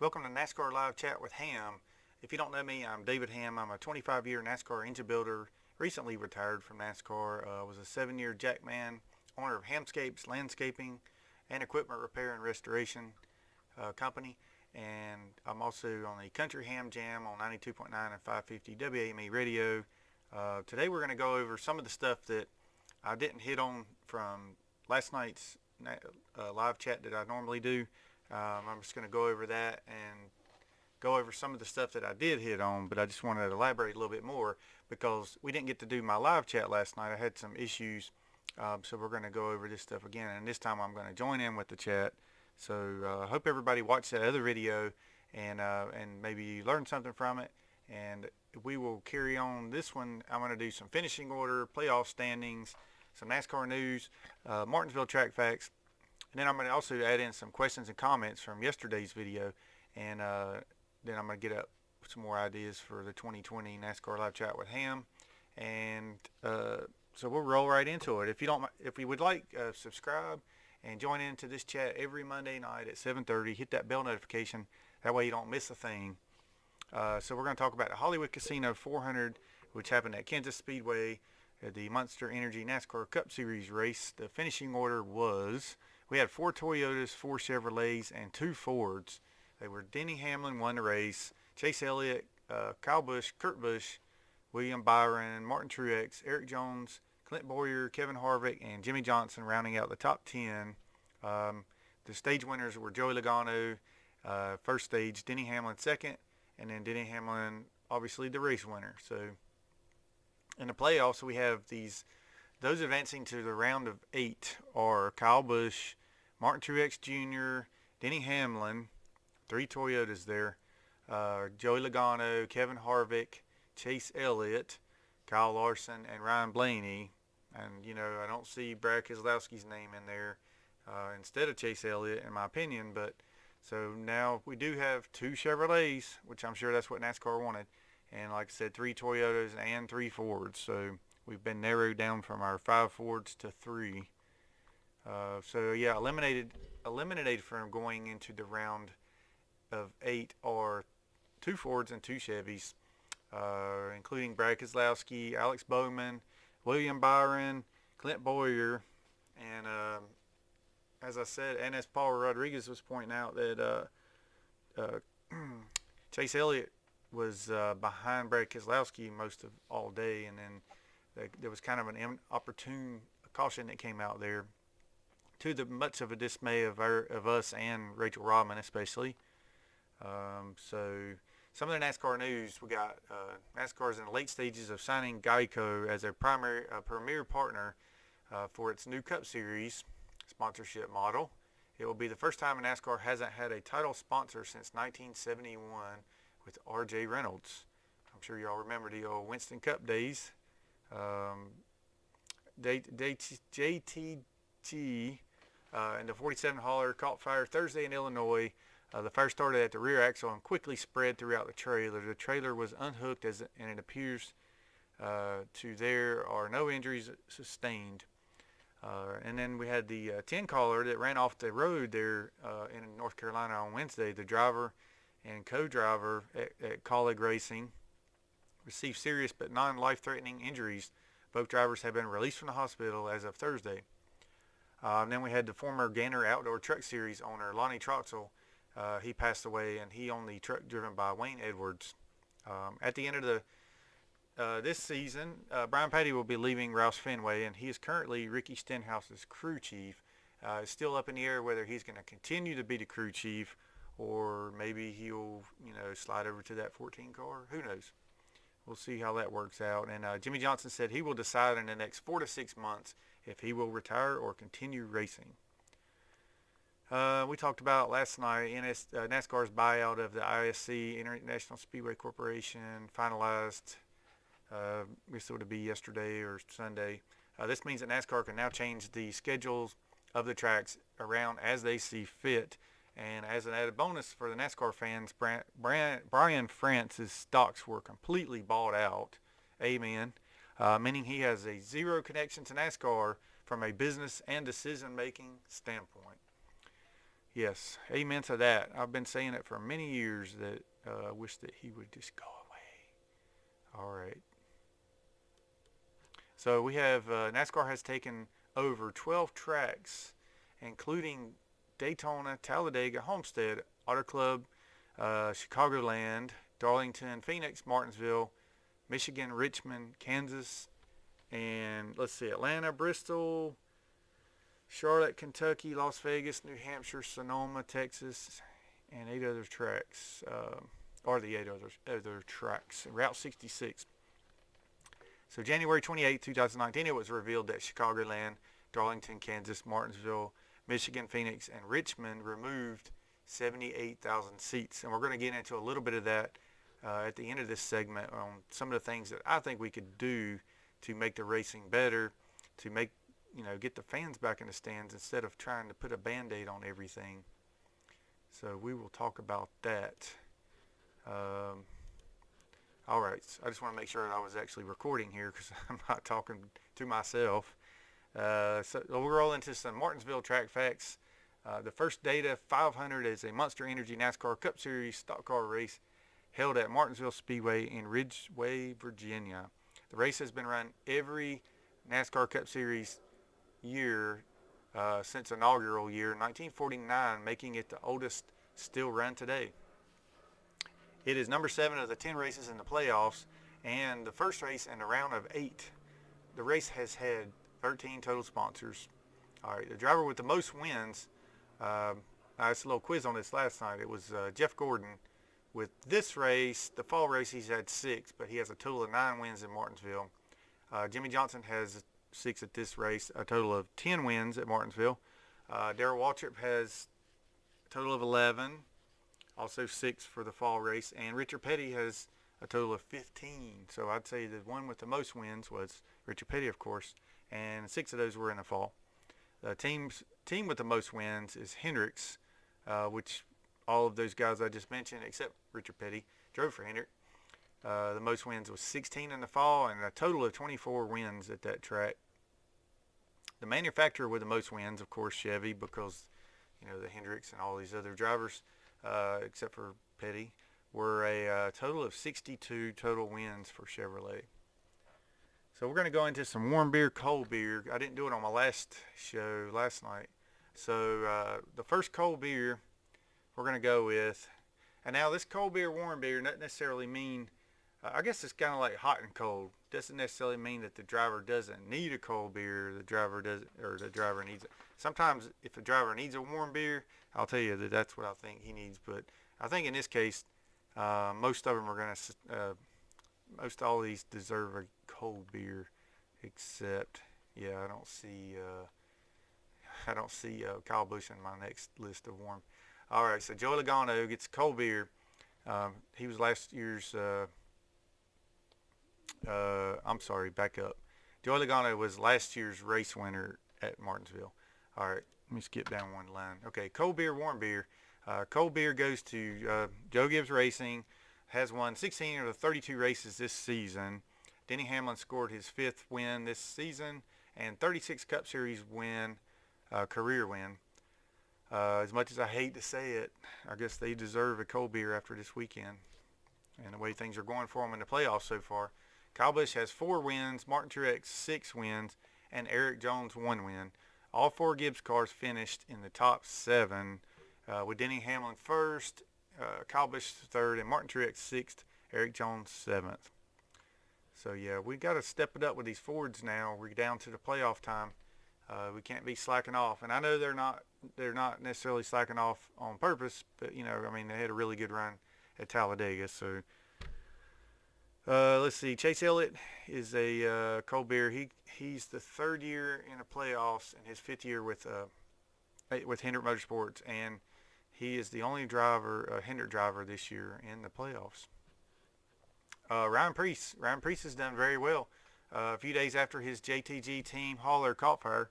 Welcome to NASCAR Live Chat with Hamm. If you don't know me, I'm David Hamm. I'm a 25-year NASCAR engine builder, recently retired from NASCAR. Was a 7-year jackman, owner of Hammscapes Landscaping and Equipment Repair and Restoration Company. And I'm also on the Country Ham Jam on 92.9 and 550 WAME radio. Today we're going to go over some of the stuff that I didn't hit on from last night's live chat that I normally do. I'm just going to go over that and go over some of the stuff that I did hit on, but I just wanted to elaborate a little bit more because we didn't get to do my live chat last night. I had some issues, so we're going to go over this stuff again, and this time I'm going to join in with the chat. So I hope everybody watched that other video and maybe you learned something from it, and we will carry on this one. I'm going to do some finishing order, playoff standings, some NASCAR news, Martinsville track facts, and then I'm going to also add in some questions and comments from yesterday's video, and then I'm going to get up some more ideas for the 2020 NASCAR Live Chat with Hamm, and so we'll roll right into it. If you would like, subscribe and join into this chat every Monday night at 7:30. Hit that bell notification. That way you don't miss a thing. So we're going to talk about the Hollywood Casino 400, which happened at Kansas Speedway, the Monster Energy NASCAR Cup Series race. The finishing order was, we had 4 Toyotas, 4 Chevrolets, and 2 Fords. They were Denny Hamlin won the race, Chase Elliott, Kyle Busch, Kurt Busch, William Byron, Martin Truex, Eric Jones, Clint Bowyer, Kevin Harvick, and Jimmy Johnson rounding out the top 10. The stage winners were Joey Logano, first stage, Denny Hamlin second, and then Denny Hamlin obviously the race winner. So in the playoffs we have those advancing to the round of 8 are Kyle Busch, Martin Truex Jr., Denny Hamlin, 3 Toyotas there, Joey Logano, Kevin Harvick, Chase Elliott, Kyle Larson, and Ryan Blaney. And, I don't see Brad Keselowski's name in there instead of Chase Elliott, in my opinion. But so now we do have 2 Chevrolets, which I'm sure that's what NASCAR wanted. And like I said, 3 Toyotas and 3 Fords. So we've been narrowed down from our 5 Fords to 3. So yeah, eliminated from going into the round of 8 are 2 Fords and 2 Chevys, including Brad Keselowski, Alex Bowman, William Byron, Clint Bowyer, and as I said, and as Paul Rodriguez was pointing out, that Chase Elliott was behind Brad Keselowski most of all day, and then there was kind of an inopportune caution that came out there, to the much of a dismay of us and Rachel Rodman especially. So some of the NASCAR news, we got NASCAR is in the late stages of signing Geico as a premier partner for its new Cup Series sponsorship model. It will be the first time NASCAR hasn't had a title sponsor since 1971 with R.J. Reynolds. I'm sure y'all remember the old Winston Cup days. JTG and the 47 hauler caught fire Thursday in Illinois. The fire started at the rear axle and quickly spread throughout the trailer. The trailer was unhooked, and it appears there are no injuries sustained. And then we had the 10 caller that ran off the road there in North Carolina on Wednesday. The driver and co-driver at Colleague Racing received serious but non-life-threatening injuries. Both drivers have been released from the hospital as of Thursday. And then we had the former Gainer Outdoor Truck Series owner, Lonnie Troxel. He passed away, and he owned the truck driven by Wayne Edwards. At the end of this season, Brian Patty will be leaving Rouse Fenway, and he is currently Ricky Stenhouse's crew chief. It's still up in the air whether he's going to continue to be the crew chief, or maybe he'll slide over to that 14 car. Who knows? We'll see how that works out. And Jimmy Johnson said he will decide in the next 4 to 6 months if he will retire or continue racing. We talked about last night NASCAR's buyout of the ISC, International Speedway Corporation, finalized. This would be yesterday or Sunday. This means that NASCAR can now change the schedules of the tracks around as they see fit. And as an added bonus for the NASCAR fans, Brian France's stocks were completely bought out. Amen. Meaning he has a zero connection to NASCAR from a business and decision-making standpoint. Yes, amen to that. I've been saying it for many years that I wish that he would just go away. All right. So we have NASCAR has taken over 12 tracks, including Daytona, Talladega, Homestead, Auto Club, Chicagoland, Darlington, Phoenix, Martinsville, Michigan, Richmond, Kansas, and let's see, Atlanta, Bristol, Charlotte, Kentucky, Las Vegas, New Hampshire, Sonoma, Texas, and 8 other tracks, or the 8 other tracks. Route 66. So January 28, 2019, it was revealed that Chicagoland, Darlington, Kansas, Martinsville, Michigan, Phoenix, and Richmond removed 78,000 seats. And we're going to get into a little bit of that at the end of this segment on some of the things that I think we could do to make the racing better, to make, get the fans back in the stands instead of trying to put a Band-Aid on everything. So we will talk about that. All right, so I just want to make sure that I was actually recording here because I'm not talking to myself. So we'll roll into some Martinsville track facts. The first Data 500 is a Monster Energy NASCAR Cup Series stock car race held at Martinsville Speedway in Ridgeway, Virginia. The race has been run every NASCAR Cup Series year since inaugural year 1949, making it the oldest still run today. It is number 7 of the 10 races in the playoffs and the first race in a round of 8. The race has had 13 total sponsors. All right, the driver with the most wins, I asked a little quiz on this last night. It was Jeff Gordon. With this race, the fall race, he's had 6, but he has a total of 9 wins in Martinsville. Jimmy Johnson has 6 at this race, a total of 10 wins at Martinsville. Darrell Waltrip has a total of 11. Also 6 for the fall race, and Richard Petty has a total of 15. So I'd say the one with the most wins was Richard Petty, of course, and 6 of those were in the fall. The team with the most wins is Hendricks, which all of those guys I just mentioned, except Richard Petty, drove for Hendrick. The most wins was 16 in the fall, and a total of 24 wins at that track. The manufacturer with the most wins, of course, Chevy, because the Hendricks and all these other drivers, except for Petty, were a total of 62 total wins for Chevrolet. So we're going to go into some warm beer, cold beer. I didn't do it on my last show last night. So the first cold beer we're going to go with, and now this cold beer, warm beer doesn't necessarily mean, I guess it's kind of like hot and cold. Doesn't necessarily mean that the driver doesn't need a cold beer. The driver doesn't, or the driver needs it. Sometimes if a driver needs a warm beer, I'll tell you that that's what I think he needs. But I think in this case, most of them are going to, most all these deserve a cold beer, except, I don't see Kyle Busch in my next list of warm. All right, so Joey Logano gets cold beer. He was last year's. I'm sorry, back up. Joey Logano was last year's race winner at Martinsville. All right, let me skip down one line. Okay, cold beer, warm beer. Cold beer goes to Joe Gibbs Racing. Has won 16 of the 32 races this season. Denny Hamlin scored his 5th win this season and 36 Cup Series win, career win. As much as I hate to say it, I guess they deserve a cold beer after this weekend and the way things are going for them in the playoffs so far. Kyle Busch has 4 wins, Martin Truex 6 wins, and Eric Jones 1 win. All 4 Gibbs cars finished in the top 7, with Denny Hamlin first, Kyle Busch 3rd, and Martin Truex 6th, Eric Jones 7th. So we got to step it up with these Fords now. We're down to the playoff time. We can't be slacking off, and I know they're not necessarily slacking off on purpose, but they had a really good run at Talladega. So let's see, Chase Elliott is a cold beer. He's the 3rd year in the playoffs and his 5th year with Hendrick Motorsports, and he is the only Hendrick driver this year in the playoffs. Ryan Preece has done very well. A few days after his JTG team hauler caught fire,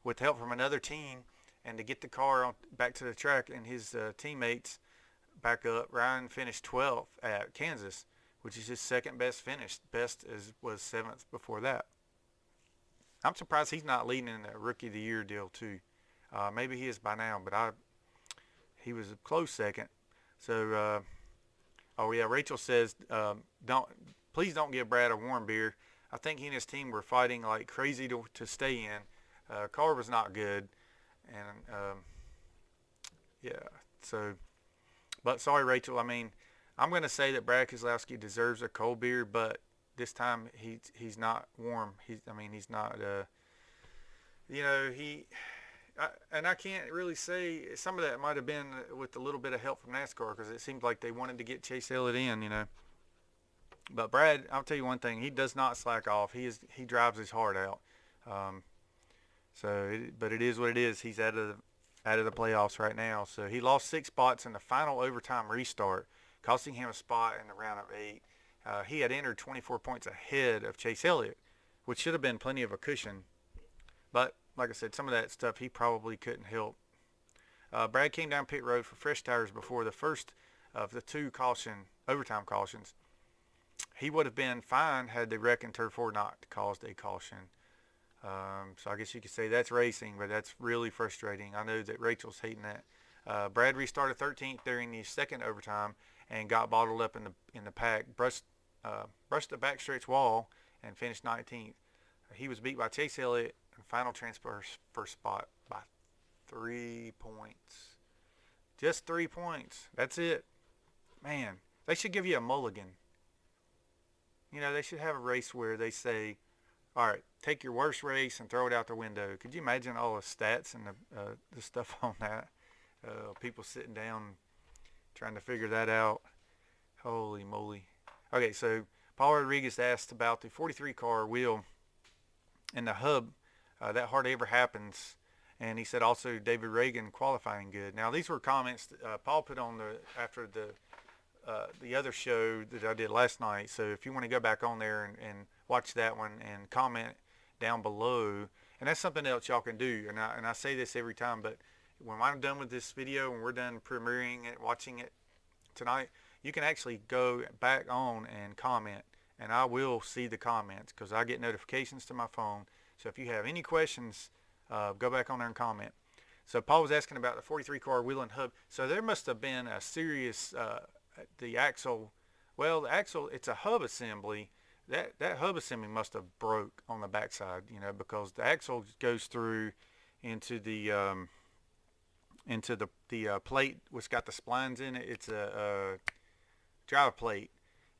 with help from another team, and to get the car back to the track and his teammates back up, Ryan finished 12th at Kansas, which is his 2nd best finish. Best was 7th before that. I'm surprised he's not leading in the Rookie of the Year deal too. Maybe he is by now, but he was a close second. So, oh yeah, Rachel says, please don't give Brad a warm beer. I think he and his team were fighting like crazy to stay in. Car was not good, and yeah. So, but sorry, Rachel. I mean, I'm going to say that Brad Keselowski deserves a cold beer, but this time he's not warm. He's not. And I can't really say, some of that might have been with a little bit of help from NASCAR, because it seemed like they wanted to get Chase Elliott in. But Brad, I'll tell you one thing: he does not slack off. He drives his heart out. But it is what it is. He's out of the playoffs right now. So he lost 6 spots in the final overtime restart, costing him a spot in the round of 8. He had entered 24 points ahead of Chase Elliott, which should have been plenty of a cushion. But like I said, some of that stuff he probably couldn't help. Brad came down pit road for fresh tires before the first of the 2 overtime cautions. He would have been fine had the wreck in Turn 4 not caused a caution. So I guess you could say that's racing, but that's really frustrating. I know that Rachel's hating that. Brad restarted 13th during the second overtime and got bottled up in the pack, brushed the backstretch wall, and finished 19th. He was beat by Chase Elliott in final transfer first spot by 3 points. Just 3 points. That's it. Man, they should give you a mulligan. They should have a race where they say, all right, take your worst race and throw it out the window. Could you imagine all the stats and the stuff on that? People sitting down trying to figure that out. Holy moly. Okay, so Paul Rodriguez asked about the 43 car wheel and the hub. That hardly ever happens. And he said also David Ragan qualifying good. Now, these were comments Paul put on after the other show that I did last night. So if you want to go back on there and watch that one and comment down below, and that's something else y'all can do. And I say this every time, but when I'm done with this video and we're done premiering it, watching it tonight, you can actually go back on and comment, and I will see the comments because I get notifications to my phone. So if you have any questions, go back on there and comment. So Paul was asking about the 43 car wheel and hub. So there must have been a serious the axle. Well, the axle, it's a hub assembly. That hub assembly must have broke on the backside, because the axle goes through into the plate which got the splines in it. It's a drive plate,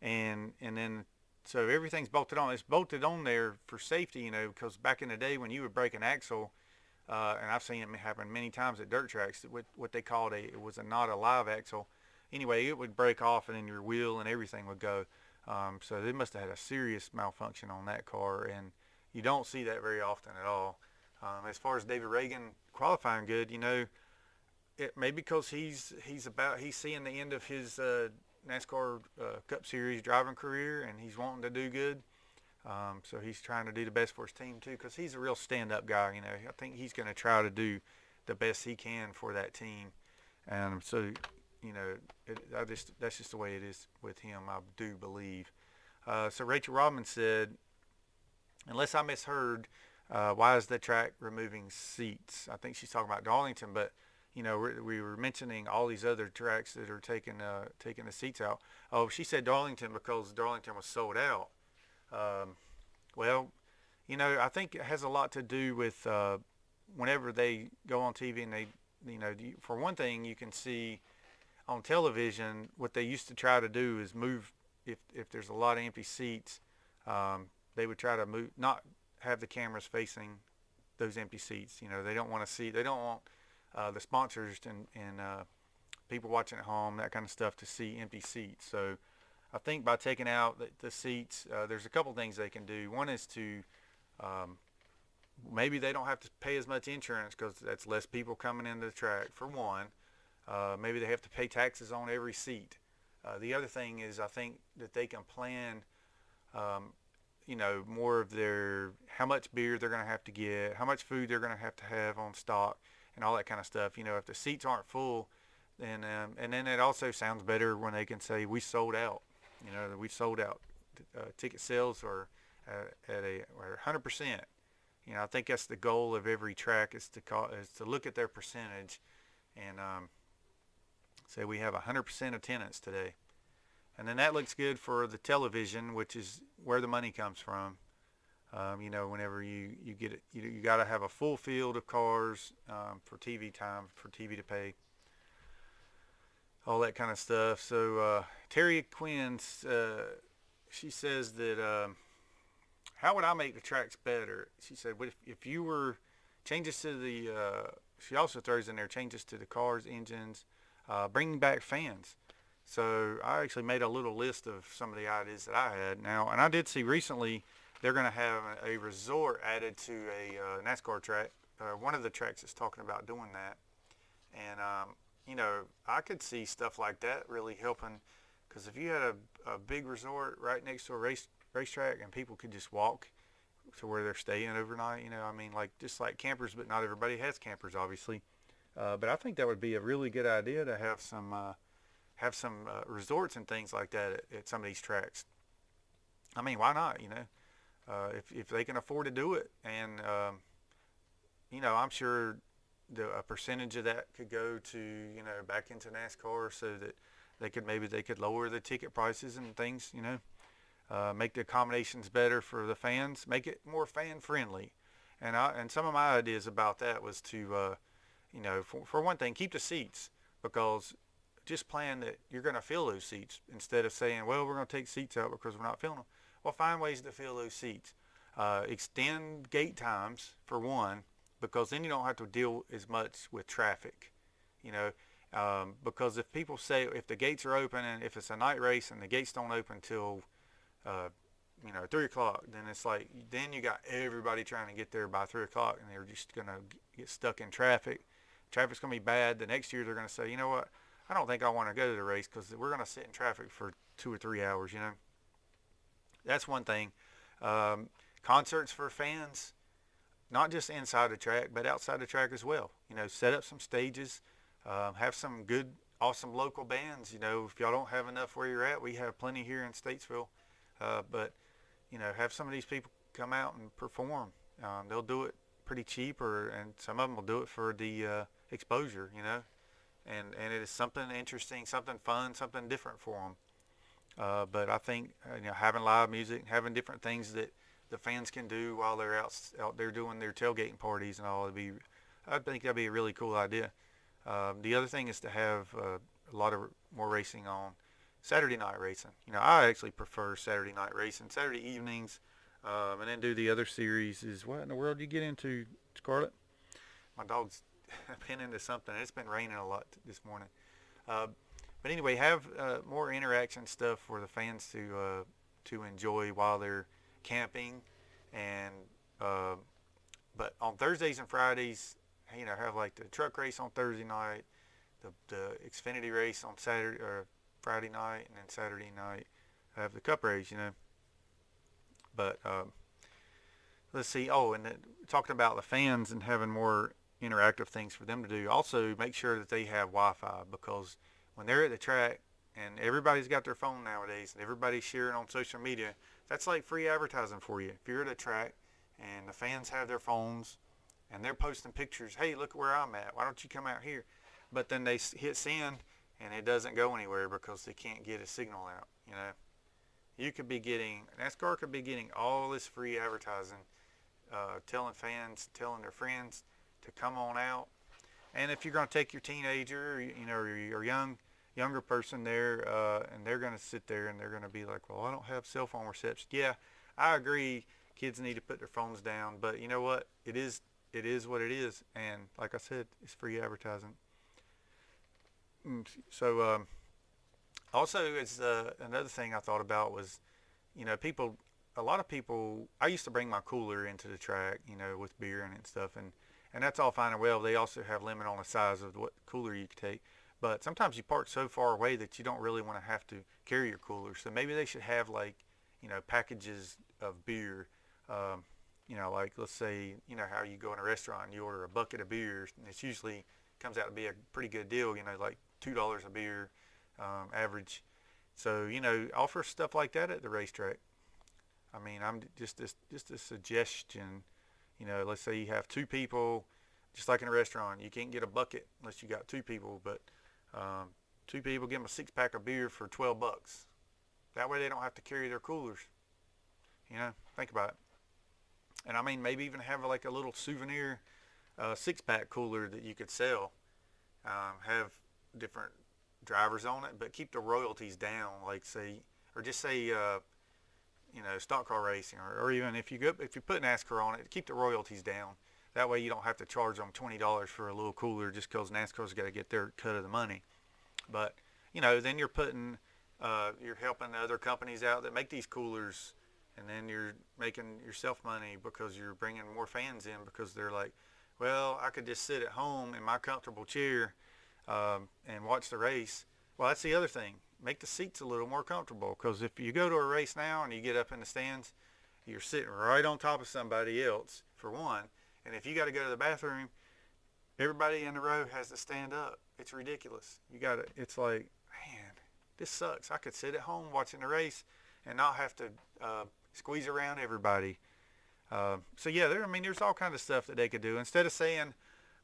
and then so everything's bolted on. It's bolted on there for safety, because back in the day when you would break an axle, and I've seen it happen many times at dirt tracks, what they called it was not a live axle. Anyway, it would break off and then your wheel and everything would go. So they must have had a serious malfunction on that car, and you don't see that very often at all. As far as David Ragan qualifying good, it may because he's seeing the end of his NASCAR Cup Series driving career, and he's wanting to do good. So he's trying to do the best for his team too, because he's a real stand-up guy. I think he's going to try to do the best he can for that team, and so. That's just the way it is with him, I do believe. So Rachel Rodman said, unless I misheard, why is the track removing seats? I think she's talking about Darlington, but we were mentioning all these other tracks that are taking the seats out. Oh, she said Darlington because Darlington was sold out. Well, I think it has a lot to do with whenever they go on TV and they, for one thing, you can see on television, what they used to try to do is move, if there's a lot of empty seats, they would try to move, not have the cameras facing those empty seats. They don't want the sponsors and people watching at home, that kind of stuff, to see empty seats. So I think by taking out the seats, there's a couple things they can do. One is to, maybe they don't have to pay as much insurance because that's less people coming into the track, for one. Maybe they have to pay taxes on every seat. The other thing is, I think that they can plan, more of how much beer they're going to have to get, how much food they're going to have on stock, and all that kind of stuff. If the seats aren't full, then and then it also sounds better when they can say we sold out. We sold out. Ticket sales are at 100%. I think that's the goal of every track is to look at their percentage, and Say we have 100% attendance today. And then that looks good for the television, which is where the money comes from. Whenever you get it, you got to have a full field of cars for TV time, for TV to pay, all that kind of stuff. So Terry Quinn, she says that how would I make the tracks better? She said, if you were changes to the, she also throws in there changes to the cars, engines, bringing back fans. So I actually made a little list of some of the ideas that I had now, and I did see recently they're going to have a resort added to a NASCAR track. One of the tracks is talking about doing that, and I could see stuff like that really helping, because if you had a big resort right next to a racetrack and people could just walk to where they're staying overnight, just like campers, but not everybody has campers, obviously. But I think that would be a really good idea to have some resorts and things like that at some of these tracks. I mean, why not? If they can afford to do it, and I'm sure a percentage of that could go to back into NASCAR, so that they could lower the ticket prices and things. Make the accommodations better for the fans, make it more fan friendly, and some of my ideas about that was to for one thing, keep the seats, because just plan that you're going to fill those seats instead of saying, well, we're going to take seats out because we're not filling them. Well, find ways to fill those seats. Extend gate times for one, because then you don't have to deal as much with traffic. Because if the gates are open, and if it's a night race and the gates don't open till 3 o'clock, then you got everybody trying to get there by 3 o'clock, and they're just going to get stuck in traffic. Traffic's going to be bad. The next year they're going to say, you know what, I don't think I want to go to the race because we're going to sit in traffic for 2 or 3 hours. That's one thing. Concerts for fans, not just inside the track, but outside the track as well. Set up some stages, have some good, awesome local bands. If y'all don't have enough where you're at, we have plenty here in Statesville. But have some of these people come out and perform. They'll do it pretty cheap, and some of them will do it for the exposure. And it is something interesting, something fun, something different for them. But I think having live music, having different things that the fans can do while they're out there doing their tailgating parties and all, I think that'd be a really cool idea. The other thing is to have a lot of more racing on Saturday night racing. I actually prefer Saturday night racing, Saturday evenings, and then do the other series. What in the world you get into, Scarlett? My dog's been into something. It's been raining a lot this morning. But anyway, have more interaction stuff for the fans to enjoy while they're camping, and but on Thursdays and Fridays, have like the truck race on Thursday night, the Xfinity race on Saturday or Friday night, and then Saturday night have the Cup race. But let's see. Oh, and talking about the fans and having more interactive things for them to do. Also, make sure that they have Wi-Fi, because when they're at the track and everybody's got their phone nowadays and everybody's sharing on social media, that's like free advertising for you. If you're at a track and the fans have their phones and they're posting pictures, hey, look where I'm at, why don't you come out here? But then they hit send and it doesn't go anywhere because they can't get a signal out. NASCAR could be getting all this free advertising, telling fans, telling their friends to come on out. And if you're going to take your teenager, or your younger person there, and they're going to sit there and they're going to be like, well, I don't have cell phone reception. Yeah, I agree. Kids need to put their phones down, but you know what? It is what it is. And like I said, it's free advertising. So also, it's another thing I thought about was, a lot of people, I used to bring my cooler into the track, with beer in it and stuff, and that's all fine and well. They also have limit on the size of what cooler you can take. But sometimes you park so far away that you don't really want to have to carry your cooler. So maybe they should have packages of beer. Like let's say, how you go in a restaurant and you order a bucket of beer, and it usually comes out to be a pretty good deal, like $2 a beer, average. So, offer stuff like that at the racetrack. I mean, I'm just a suggestion. Let's say you have 2 people, just like in a restaurant. You can't get a bucket unless you got 2 people, but Two people, give them a 6-pack of beer for $12. That way they don't have to carry their coolers. You know, think about it. And I mean, maybe even have like a little souvenir 6-pack cooler that you could sell. Have different drivers on it, but keep the royalties down. Like say, or just say, you know, stock car racing, or even if you put NASCAR on it, keep the royalties down. That way you don't have to charge them $20 for a little cooler just because NASCAR's got to get their cut of the money. But you know, then you're helping the other companies out that make these coolers, and then you're making yourself money because you're bringing more fans in because they're like, well, I could just sit at home in my comfortable chair and watch the race. Well, that's the other thing. Make the seats a little more comfortable, because if you go to a race now and you get up in the stands, you're sitting right on top of somebody else, for one. And if you got to go to the bathroom, everybody in the row has to stand up. It's ridiculous. It's like, man, this sucks. I could sit at home watching the race and not have to squeeze around everybody. So yeah, there's all kinds of stuff that they could do. Instead of saying,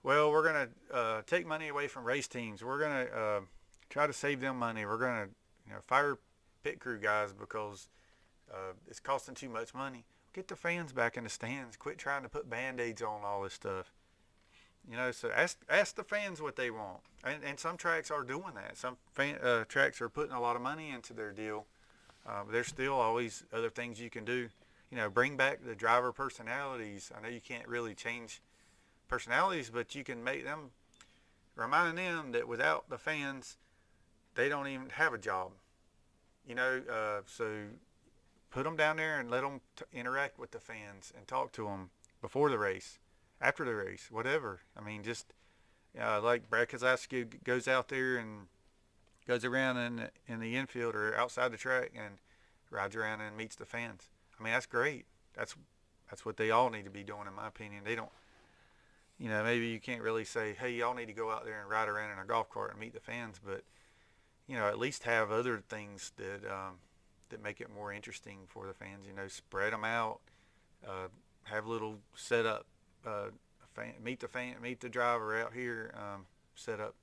well, we're going to take money away from race teams, we're going to try to save them money, we're going to fire pit crew guys because it's costing too much money. Get the fans back in the stands. Quit trying to put Band-Aids on all this stuff. So ask the fans what they want. And some tracks are doing that. Some tracks are putting a lot of money into their deal. But there's still always other things you can do. Bring back the driver personalities. I know you can't really change personalities, but you can make them, remind them that without the fans, they don't even have a job. So put them down there and let them interact with the fans and talk to them before the race, after the race, whatever. I mean, just like Brad Keselowski goes out there and goes around in the infield or outside the track and rides around and meets the fans. I mean, that's great. That's what they all need to be doing, in my opinion. They don't, maybe you can't really say, hey, y'all need to go out there and ride around in a golf cart and meet the fans, but at least have other things that make it more interesting for the fans. Spread them out, have little setup, meet the driver out here, set up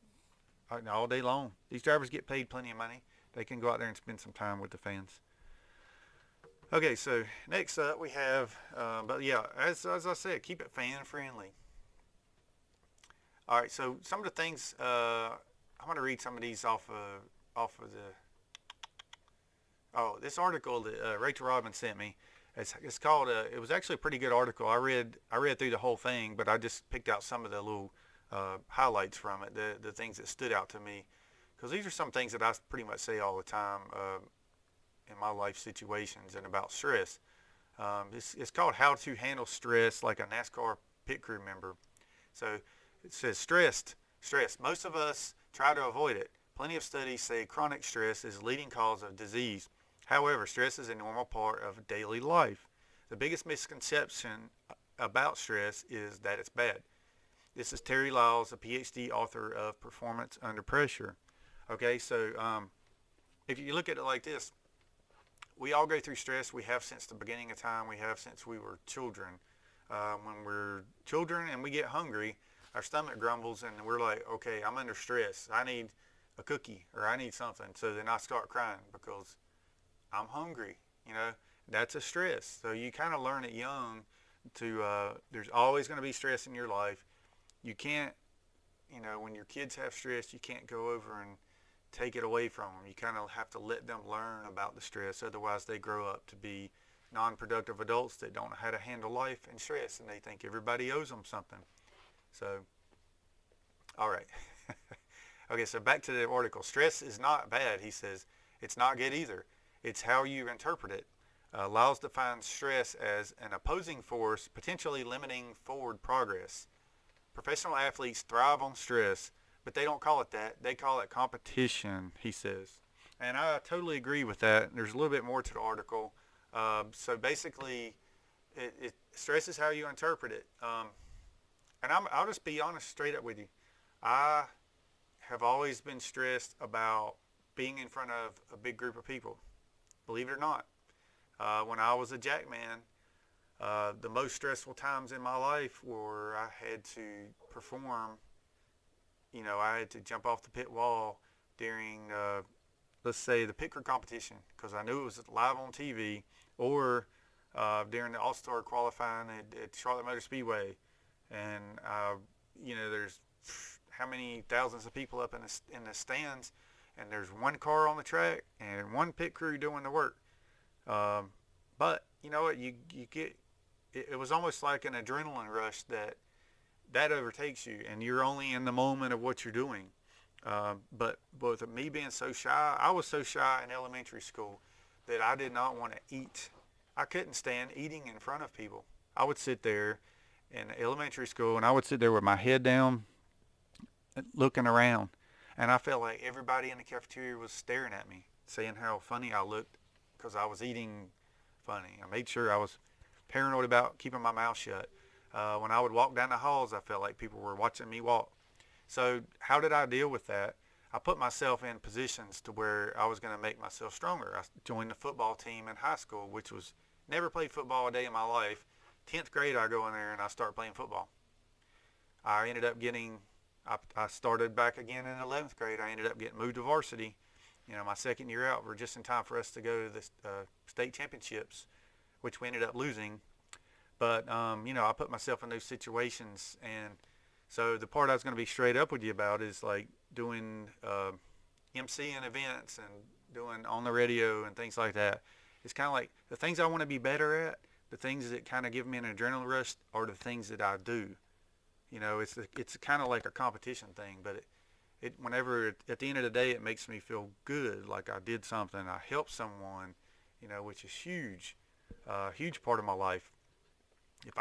all day long. These drivers get paid plenty of money. They can go out there and spend some time with the fans. Okay, so next up we have, but yeah, as I said, keep it fan friendly. All right, so some of the things, I'm going to read some of these off of this article that Rachel Rodman sent me. It's called, it was actually a pretty good article. I read through the whole thing, but I just picked out some of the little highlights from it, the things that stood out to me. Because these are some things that I pretty much say all the time in my life situations and about stress. It's called How to Handle Stress Like a NASCAR Pit Crew Member. So it says stress. Most of us try to avoid it. Plenty of studies say chronic stress is the leading cause of disease. However, stress is a normal part of daily life. The biggest misconception about stress is that it's bad. This is Terry Lyles, a PhD author of Performance Under Pressure. Okay, so if you look at it like this, we all go through stress. We have since the beginning of time. We have since we were children. When we're children and we get hungry, our stomach grumbles and we're like, okay, I'm under stress. I need a cookie or I need something. So then I start crying because I'm hungry. That's a stress. So you kind of learn it young to, there's always going to be stress in your life. You can't, when your kids have stress, you can't go over and take it away from them. You kind of have to let them learn about the stress. Otherwise they grow up to be non-productive adults that don't know how to handle life and stress, and they think everybody owes them something. So, all right. Okay, so back to the article. Stress is not bad, he says. It's not good either. It's how you interpret it. Lyles defines stress as an opposing force, potentially limiting forward progress. Professional athletes thrive on stress, but they don't call it that. They call it competition, he says. And I totally agree with that. There's a little bit more to the article. So basically, stress is how you interpret it. And I'll just be honest straight up with you. I have always been stressed about being in front of a big group of people, believe it or not. When I was a jackman, the most stressful times in my life were I had to perform. I had to jump off the pit wall, during, let's say, the pit crew competition, because I knew it was live on TV, or during the All-Star qualifying at Charlotte Motor Speedway. And, there's how many thousands of people up in the stands, and there's one car on the track and one pit crew doing the work. But you know what, you get, it was almost like an adrenaline rush that overtakes you, and you're only in the moment of what you're doing. But with me being so shy, I was so shy in elementary school that I did not want to eat. I couldn't stand eating in front of people. I would sit there in elementary school, and I would sit there with my head down, looking around, and I felt like everybody in the cafeteria was staring at me, saying how funny I looked because I was eating funny. I made sure I was paranoid about keeping my mouth shut. When I would walk down the halls, I felt like people were watching me walk. So how did I deal with that? I put myself in positions to where I was going to make myself stronger. I joined the football team in high school, which was, never played football a day in my life. 10th grade, I go in there and I start playing football. I ended up getting, I started back again in 11th grade. I ended up getting moved to varsity. My second year out, we're just in time for us to go to the state championships, which we ended up losing. But, I put myself in those situations. And so the part I was going to be straight up with you about is like doing MCing events and doing on the radio and things like that. It's kind of like the things I want to be better at, the things that kind of give me an adrenaline rush are the things that I do. It's kind of like a competition thing, but whenever at the end of the day, it makes me feel good, like I did something, I helped someone, which is huge part of my life. If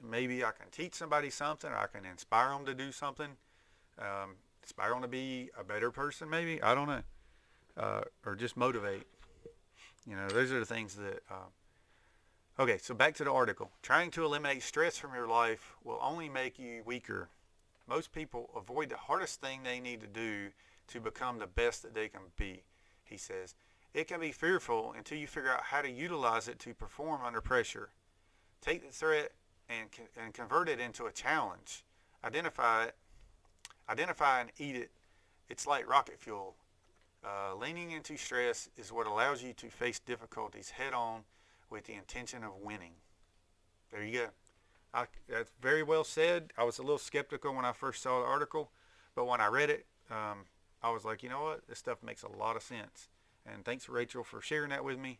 maybe I can teach somebody something, or I can inspire them to do something, inspire them to be a better person, maybe, I don't know, or just motivate. Those are the things that, okay, so back to the article. Trying to eliminate stress from your life will only make you weaker. Most people avoid the hardest thing they need to do to become the best that they can be, he says. It can be fearful until you figure out how to utilize it to perform under pressure. Take the threat and convert it into a challenge. Identify and eat it. It's like rocket fuel. Leaning into stress is what allows you to face difficulties head on with the intention of winning. There you go. That's very well said. I was a little skeptical when I first saw the article, but when I read it, I was like, you know what? This stuff makes a lot of sense. And thanks, Rachel, for sharing that with me.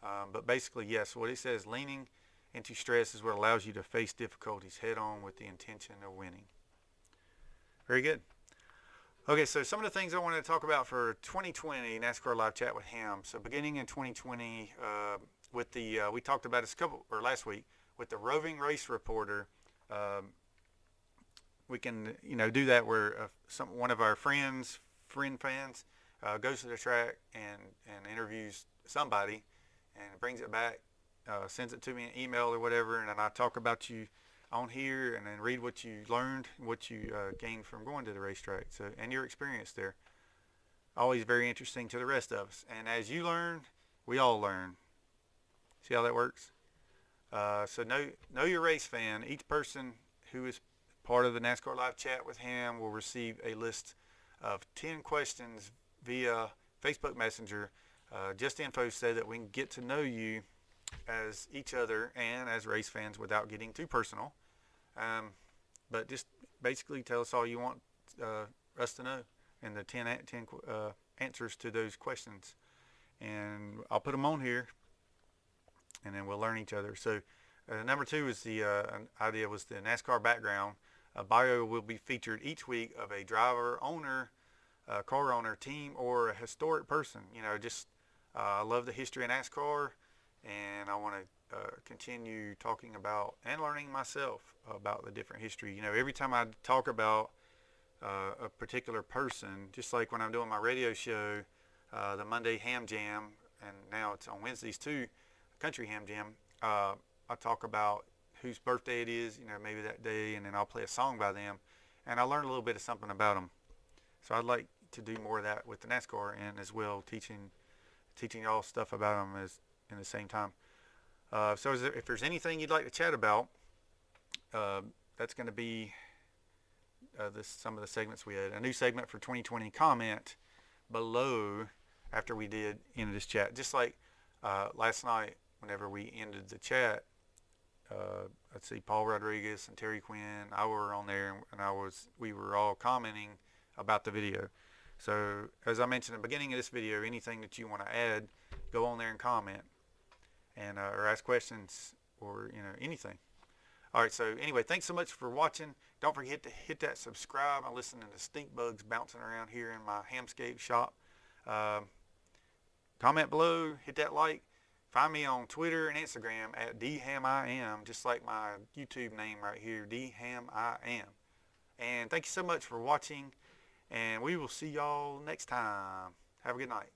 But basically, yes, what it says, leaning into stress is what allows you to face difficulties head on with the intention of winning. Very good. Okay, so some of the things I wanted to talk about for 2020 NASCAR Live Chat with Hamm. So beginning in 2020, with the we talked about this last week with the roving race reporter. We can do that where one of our friend fans goes to the track and interviews somebody and brings it back, sends it to me in email or whatever, and then I talk about you on here and then read what you learned, what you gained from going to the racetrack, and your experience there. Always very interesting to the rest of us. And as you learn, we all learn. See how that works? So know your race fan. Each person who is part of the NASCAR Live Chat with Hamm will receive a list of 10 questions via Facebook Messenger. Just info so that we can get to know you as each other and as race fans without getting too personal. But just basically tell us all you want us to know and the 10 answers to those questions. And I'll put them on here, and then we'll learn each other. So number 2 is an idea was the NASCAR background. A bio will be featured each week of a driver, owner, car owner, team, or a historic person. I love the history of NASCAR, and I want to continue talking about and learning myself about the different history. Every time I talk about a particular person, just like when I'm doing my radio show, the Monday Ham Jam, and now it's on Wednesdays too, Country Ham Jam, I talk about whose birthday it is, maybe that day, and then I'll play a song by them, and I learn a little bit of something about them. So I'd like to do more of that with the NASCAR, and as well teaching y'all stuff about them as in the same time. So if there's anything you'd like to chat about, that's going to be some of the segments we had. A new segment for 2020, comment, below after we did end this chat. Just like last night, whenever we ended the chat, let's see, Paul Rodriguez and Terry Quinn, I were on there, and we were all commenting about the video. So as I mentioned at the beginning of this video, anything that you want to add, go on there and comment, and or ask questions, or anything. All right, so anyway, thanks so much for watching. Don't forget to hit that subscribe. I'm listening to stink bugs bouncing around here in my Hamscape shop. Comment below, hit that like. Find me on Twitter and Instagram at DHamIam, just like my YouTube name right here, DHamIam. And thank you so much for watching, and we will see y'all next time. Have a good night.